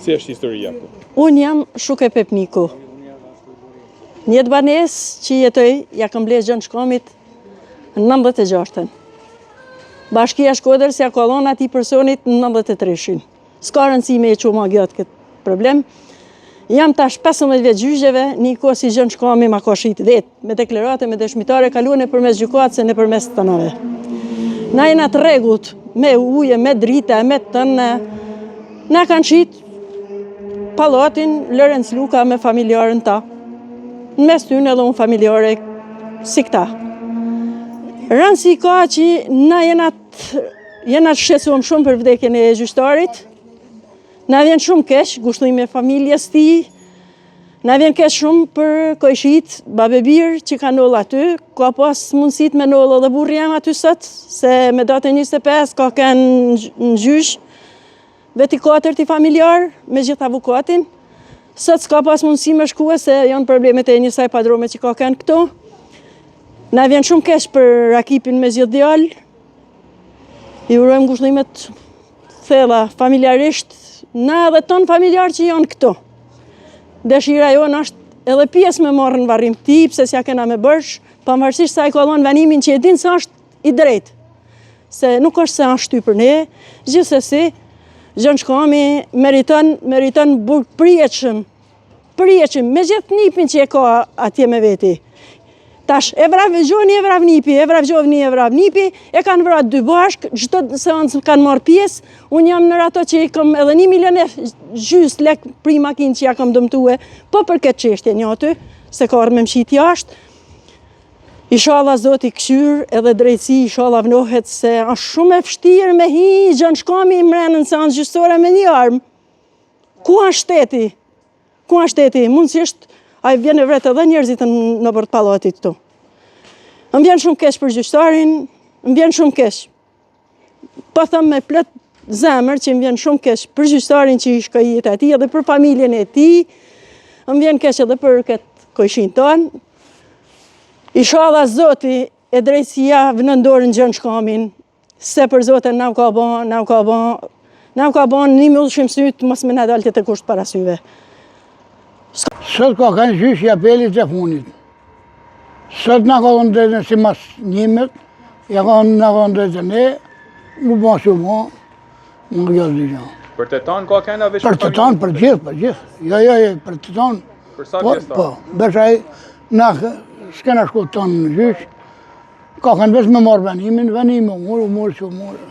Si është historia? Unë jam Shuke Pepniku. Një banes që jetoj, ja kam ble Gjën Shkomit në 96-ën. Bashkia Shkodrës ja kolon ati personit në 93-shin. S'ka rëndësi me e që ma gjatë këtë problem. Jam tash 15 vjetë gjyqeve, një kohë si Gjën Shkomi ma ka shit vetë, me deklarate, me dëshmitare, kaluan e përmes gjykatës e në përmes të nëve. Na jena të rregullt, me uje, me drita, me tënë, na kanë shit pallatin Lorenz Luka me familjarën ta. Në mes tyne edhe unë familjare si këta. Rëndësi ka që na jena të shqetësuar shumë për vdekjen e gjyqtarit. Na vjen shumë keq gushtimi me familjes ti. Na vjen keq shumë për kojshit, babebir që ka noll aty. Ka pas mundësit me noll edhe burri jam aty sot, se me datën 25 ka kënë në gjyq. Veti 4 i familjar me gjithë avokatin. Sot s'ka pas mundësi me shkue se janë problemet e njësaj padrome që ka kënë këto. Na vjen shumë keq për Rakipin me zgjidh djalë. I urojmë ngushëllimet thella familjarisht, na edhe ton familjar që janë këto. Dëshira jonë është edhe pjesë me marrë në varrim ti, pse s'ja kena me bërsh, pavarësisht sa i kallon vanimin që e din se është i drejtë. Se nuk është se është shty për ne, gjithsesi Gjën Shkomi meriton burg përjetshëm, me gjithë nipin që e ka atje me veti. Tash, e vrav gjoni, e vrav nipi, e vrav gjovni, e vrav nipi, e kanë vrat dy bashk, çdo seancë kanë marrë pjesë. Unë jam në ato që i kam edhe 1 milion e gjys lek për makinë që ja kam dëmtue, po për këtë çështje një aty, se ka ardhur me mshit jashtë. Inshallah Zoti këshyr edhe drejtësi, inshallah vnohet se është shumë e vështirë me hi Gjën Shkomi mrenë në seancë gjyqësore me një armë. Ku është shteti? Ku është shteti? Mundësisht ai vjen e vret edhe njerëzit në bord pallatit këtu. Më vjen shumë keq për gjyqtarin, më vjen shumë keq. Po them me plot zemër që më vjen shumë keq për gjyqtarin që i shkoi jeta e tij edhe për familjen e tij. Më vjen keq edhe për këtë kojshin ton. Inshallah Zoti e drejtësia vënë dorën Gjën Shkomin, se për Zotin na ka bën një mullshim syt mos më na dalte të kusht para syve. Sot ka kanë gjyq i apelit të fundit. Sot na ka dhënë drejtën si mas njëmet, na ka dhënë drejtën ne, u bën shumë, nuk jo gjë. Për të tanë ka kanë veç për të tanë, për gjithë. Jo, për të tanë. Për sa pjesë? Po, besaj na s'kena shku të tonë në gjyq, ka kanë veç me marrë venimin, u morë që u morë.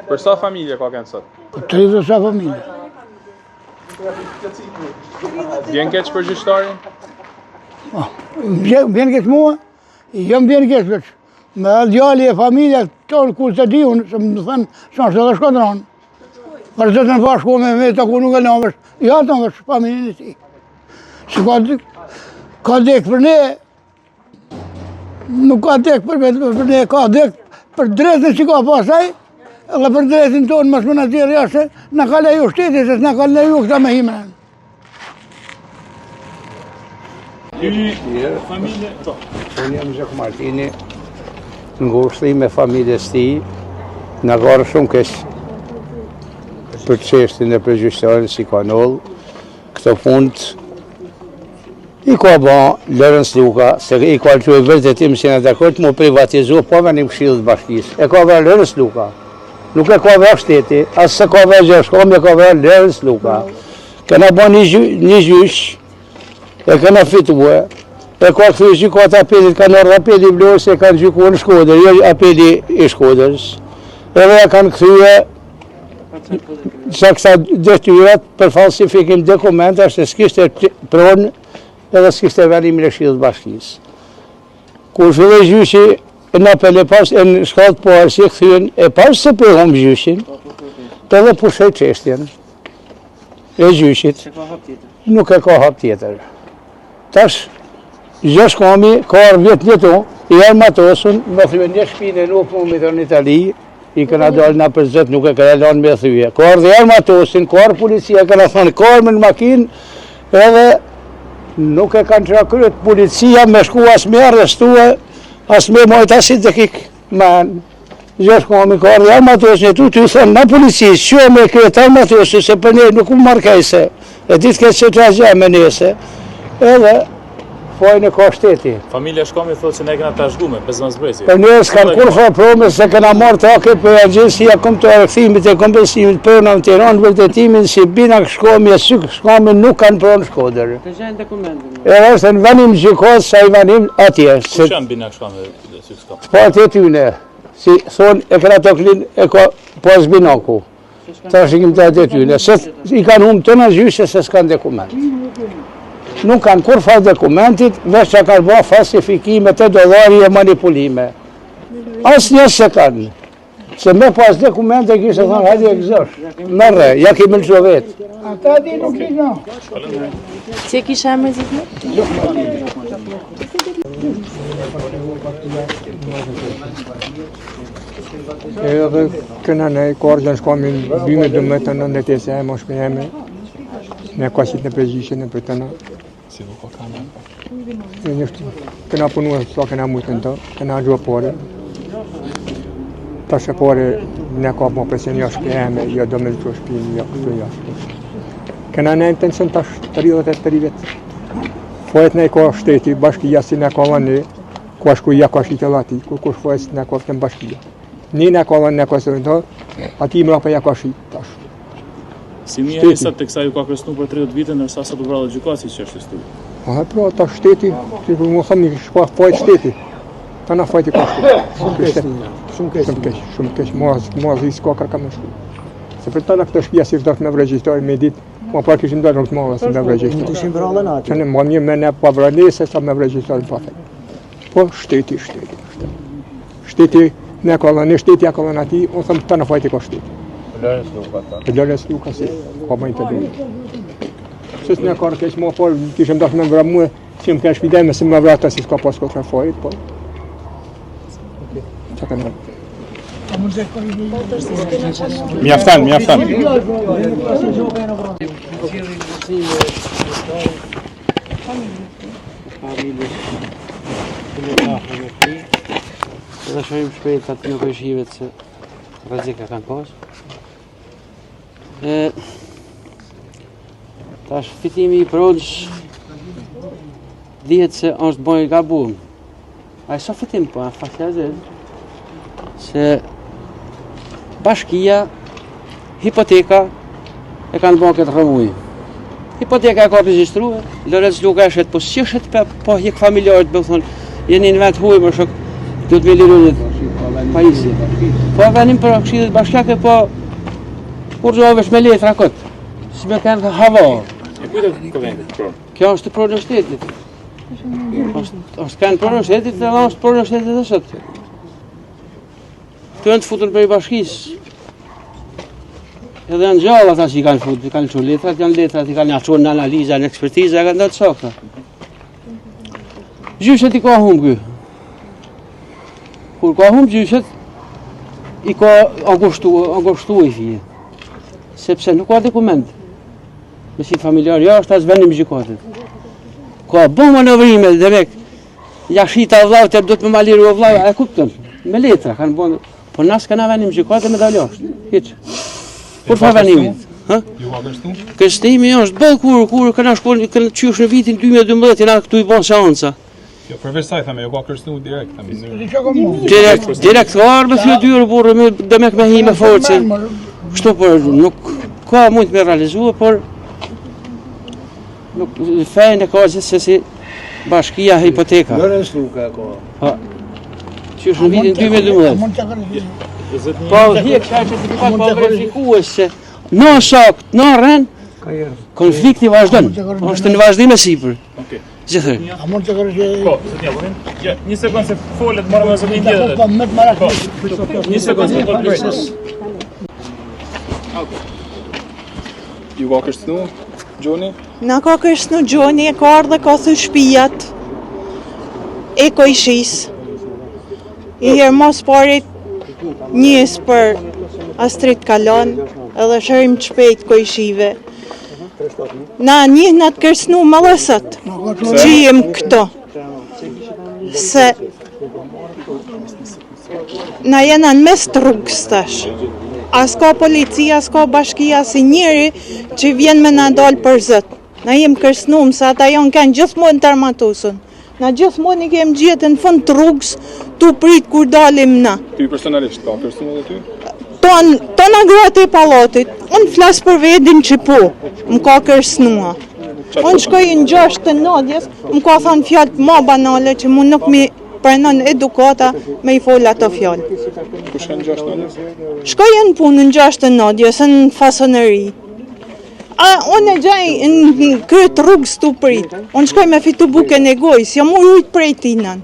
Për sa familje ka kanë sot? Për 30 sa familje. Vjen keq për gjyqtarin? Vjen keq mua, jam vjen keq veç. Me djali e familja tonë kur të di unë, se më thënë, që është edhe shkodronë. Për të në bashku me të ku nuk e në veç, ja të në veç familjen e ti. Se ka dek për ne, nuk ka dek për ne, ka dek për drejtën që ka pasaj, edhe për drejtën tonë mas më në tjerë jashtë, në ka leju shtetit, se në ka leju këta me himën. Familje? Unë jam Zhek Martini, ngushëllim me familjes ti, në garë shumë keq për çështjen e përgjyqtarit si ka noll, këto fund i ka ba Lorenz Luka, se i ka që e vërtetim si në dakord më privatizu, po me një këshillë të bashkisë. E ka ba Lorenz Luka. Nuk e ka ba shteti, asë se ka ba Gjën Shkomi, e ka ba Lorenz Luka. Këna ba një gjyq, e këna fitue, e ka këthy gjykat apelit, ka nërë apeli Vlorë, se kanë gjykuar në Shkodër, jo apeli i Shkodrës. Edhe e kanë këthyje sa kësa detyrat për falsifikim dokumenta, se s'kishte pronë, edhe s'kishte venimin e këshillës bashkisë. Kur filloi gjyqi në apel e pas, e në shkallët parë si e këthyen, e pas se për humbë gjyqin, edhe pushoj çështjen e gjyqit, nuk e ka hap tjetër. Tash, Gjën Shkomi, ka arë vjetë njëto, i armatosën, më thye një shpinë e nuk më në Itali, i këna dalë nga për zëtë, nuk e këna lanë me thyje. Ka arë dhe armatosin, ka arë policia, këna thonë, ka arë me në makinë, edhe nuk e kanë që kryet policia me shku as me arrestue, as me mojt asit dhe kik man. Gjash komi ka ardhë armatos një tu, të thënë në policisë, që me kretë armatosi, se për ne nuk u markejse, e ditë këtë që të asgja me nese, edhe fojnë e ka shteti. Familja Shkomi thotë që ne kena të ashgume, bezmazbrezi. Për ne s'kan kur fa prome se kena marrë take për agjensia të rëthimit e kompensimit për në Tiranë, vërtetimin si bina Shkomi e syk Shkomi nuk kanë pronë Shkodër. Të gjenë dokumentin. E është në vanim gjikos, sa i vanim atje. Që janë bina Shkomi dhe syk Shkomi? Po atje tyne. Si thonë e këra toklin e ka pas binaku. Ta shikim të atë tyne. Se i kanë humë të në gjyshe se s'kanë dokument. Nuk kanë kur fa dokumentit, veç që kanë ba falsifikime të dollari e manipulime. Asë njësë se kanë. Se me pas dokumente kishë e thonë, hajde e këzosh. Mërre, ja kemi lëqo vetë. Ata di nuk i në. Që kisha emër zitme? Edhe këna ne korgjën shkomin 2012 e më shpejeme, ne kasit në prezishe në për tëna. Këna punu e sa këna mujtën të, këna gjua pare. Ta shë pare ne ka më presen ja shpejeme, ja do me të shpejme, ja këtu ja shpejme. Këna ne intension tash 33 vetë. Fojet ne ka shteti, bashkia si ne ka lani, ku ashku ja ka shite lati, ku kush fojet ne ka të bashkia. Një ne ka lani ne ka së rëndë, ati më rapa ja ka shite tash. Si një e sa të kësa ju ka kresnu për 30 vite, nërsa sa të vralë gjukasi që është stu. A pra, ta shteti, që më thëmë një shpa fajt shteti, ta na fajt i ka shteti. Shumë kesh, ma zi s'ka kërka me shku. Se për tëna këtë shpia si vdojt me vregjistoj me dit, ma par kishim dojt rëtë marrë si me vregjistoj. Të ishim vrallën atë? Që në ma një me ne pa vralese sa me vregjistoj në pafe. Po shteti. Shteti, ne ka lënë, shteti ja ka lënë ati, unë thëmë ta na fajt i ka shteti. Lërës nuk si, ka më i të dojnë. Sës ne ka rëkesh ma por, kishim dojt me vra muë, që më kesh videjme se me vrata si s'ka pas këtë fajt, po. Që ka në Mjaftan. Dhe shojmë shpejt atë në këshivet se rrezika kanë pas. Tash fitimi i prodhës dihet se është bojë gabum. A sa fitim po, a faklazë se bashkia, hipoteka e kanë bërë këtë rëmuj. Hipoteka e ka regjistruar, Lorec Luka eshet, po si eshet po hek familjarët, me thonë, jeni në vend huj, më shok, do të me lirunit pajisi. Po venim për këshillet bashkjake, po kur gjovesh me letra këtë, si me kanë hava. E kujtë të këvenë këtë pronë? Kjo është pronë në shtetit. është kanë pronë në shtetit dhe është pronë në shtetit dhe sëtë. Të të futën për i bashkisë. Edhe janë gjallë ata që i kanë futë, i kanë qënë letrat, janë letrat, i kanë qënë në analiza, në ekspertiza, kanë dhe të sakta. Gjyshet i ka humë këj. Kur ka humë gjyshet, i ka angoshtu i fije. Sepse nuk ka dokument. Me si familjar, ja është asë vendim gjykatit. Ka bo manevrime, dhe mek, ja shita vlau, të do të me maliru o vlau, e kuptën, me letra, kanë bo, po nasë këna vendim gjykatit me daljosh, hiqë. Kur fa venimit? Ju ka kërstu? Kërstimi është bëllë kur këna shkollë, këna qysh në vitin 2012, jena këtu i bon seanca. Jo, përveç saj, thame, ju ka kërstu direkt, thame, Direkt ka arë me fjë dyrë, burë, dhe me hi me forcë. Kështu për nuk ka mund me realizua, por nuk fejnë e ka gjithë se si bashkia hipoteka. Lorec Luka ka. Qysh në vitin 2012. Po, hjek shaj që të pak po verifikues se në shakt, në rren, konflikti vazhdon, është në vazhdim e sipër. Gjithër. A mund të kërë që... Po, se t'ja bërin? Një sekundë se folet, marrë me zëmin tjetër. Po, me të marat. Një sekundë se folet. ju ka kërstnu, Gjoni? Na ka kërstnu Gjoni, e ka ardhe ka thë shpijat e kojshis. I herë mos parit njës për Astrit Kalon edhe shërim të shpejt kojshive. Na një në të kërstnu më lësët që jem këto. Se na jena në mes të rrugës tash. As ka policia, as ka bashkia, si njeri që vjen me na dalë për zët. Na jem kërsnum, sa ata janë kanë gjithmonë të armatusën. Na gjithmonë i kemë gjetë në fund të rrugës, tu prit kur dalim na. Ty personalisht, ka kërsnu edhe ty? Tona gratë e pallatit, unë flasë për vedin që po, më ka kërsnua. Unë shkoj në 6 të nadjes, më ka thonë fjallë ma banale që mu nuk mi pranon edukata me i folë ato fjallë. Ku shkën 6 të nadjes? Shkoj në punë në 6 të nadjes, në fasoneri. Unë e gjaj në këtë rrugës të prit, unë shkoj me fitu buke në gojës, jam ujtë prej tinan.